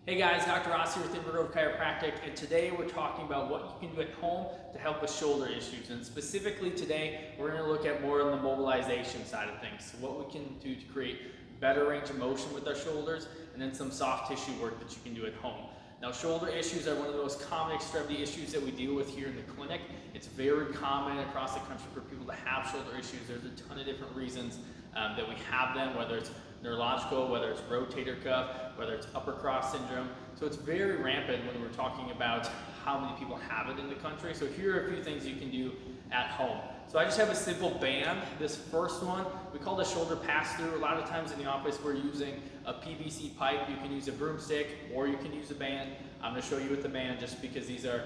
Hey guys, Dr. Ross here with Inver Chiropractic, and today we're talking about what you can do at home to help with shoulder issues. And specifically today, we're going to look at more on the mobilization side of things. So what we can do to create better range of motion with our shoulders, and then some soft tissue work that you can do at home. Now, shoulder issues are one of the most common extremity issues that we deal with here in the clinic. It's very common across the country for people to have shoulder issues. There's a ton of different reasons that we have them, whether it's neurological, whether it's rotator cuff, whether it's upper cross syndrome. So it's very rampant when we're talking about how many people have it in the country. So here are a few things you can do at home. So I just have a simple band. This first one, we call the shoulder pass-through. A lot of times in the office we're using a PVC pipe. You can use a broomstick or you can use a band. I'm going to show you with the band just because these are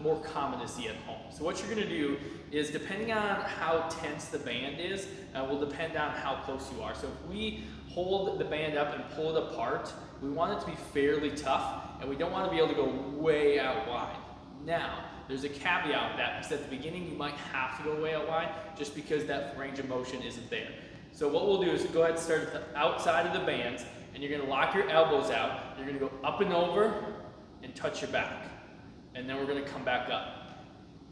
more common to see at home. So what you're going to do is, depending on how tense the band is, will depend on how close you are. So if we hold the band up and pull it apart, we want it to be fairly tough, and we don't want to be able to go way out wide. Now, there's a caveat with that, because at the beginning you might have to go way out wide just because that range of motion isn't there. So what we'll do is go ahead and start at the outside of the bands, and you're going to lock your elbows out. You're going to go up and over and touch your back, and then we're going to come back up.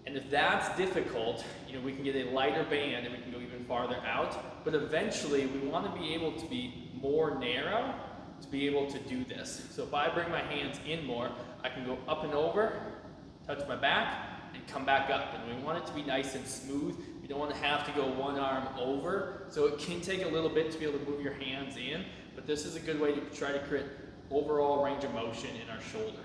And if that's difficult, we can get a lighter band and we can go even farther out. But eventually we want to be able to be more narrow to be able to do this. So if I bring my hands in more, I can go up and over, touch my back, and come back up. And we want it to be nice and smooth. You don't want to have to go one arm over. So it can take a little bit to be able to move your hands in, but this is a good way to try to create overall range of motion in our shoulder.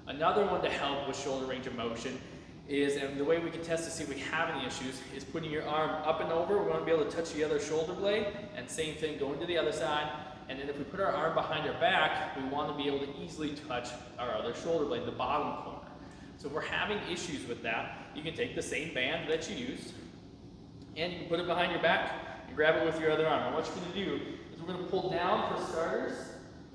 Another one to help with shoulder range of motion is, and the way we can test to see if we have any issues, is putting your arm up and over. We want to be able to touch the other shoulder blade, and same thing going to the other side. And then if we put our arm behind our back, we want to be able to easily touch our other shoulder blade, the bottom corner. So if we're having issues with that, you can take the same band that you used, and you can put it behind your back and grab it with your other arm. And what you're going to do is we're going to pull down for starters,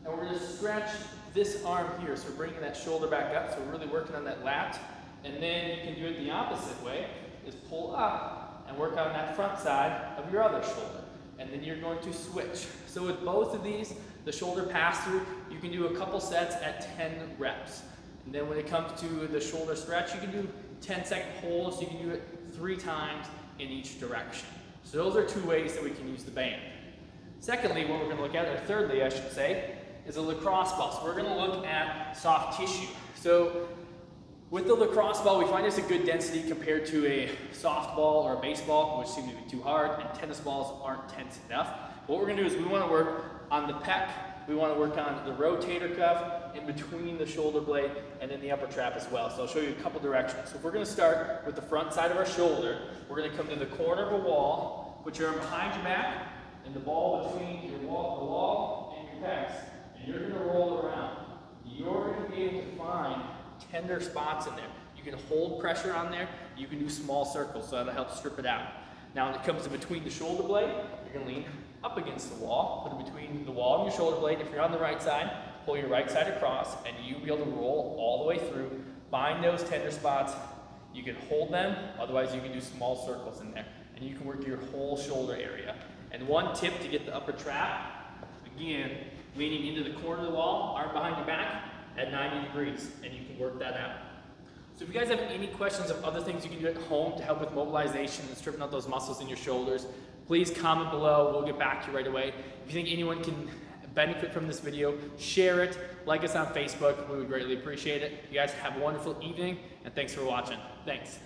and we're going to stretch this arm here. So we're bringing that shoulder back up, so we're really working on that lat. And then you can do it the opposite way, is pull up and work on that front side of your other shoulder. And then you're going to switch. So with both of these, the shoulder pass-through, you can do a couple sets at 10 reps. And then when it comes to the shoulder stretch, you can do 10-second holds. You can do it 3 times in each direction. So those are 2 ways that we can use the band. Secondly, what we're going to look at, or thirdly I should say, is a lacrosse ball. So we're going to look at soft tissue. So with the lacrosse ball, we find it's a good density compared to a softball or a baseball, which seem to be too hard, and tennis balls aren't tense enough. What we're going to do is we want to work on the pec, we want to work on the rotator cuff, in between the shoulder blade, and then the upper trap as well. So I'll show you a couple directions. So if we're going to start with the front side of our shoulder, we're going to come to the corner of a wall, put your arm behind your back, and the ball between the wall and your pecs, and you're going to roll around. You're going to be able to find tender spots in there. You can hold pressure on there. You can do small circles, so that'll help strip it out. Now when it comes to between the shoulder blade, you're going to lean up against the wall, put it between the wall and your shoulder blade. If you're on the right side, pull your right side across, and you'll be able to roll all the way through. Find those tender spots. You can hold them, otherwise you can do small circles in there, and you can work your whole shoulder area. And one tip to get the upper trap, again, leaning into the corner of the wall, arm behind your back, at 90 degrees, and you can work that out. So if you guys have any questions of other things you can do at home to help with mobilization and stripping out those muscles in your shoulders, please comment below. We'll get back to you right away. If you think anyone can benefit from this video, share it, like us on Facebook. We would greatly appreciate it. You guys have a wonderful evening, and thanks for watching. Thanks.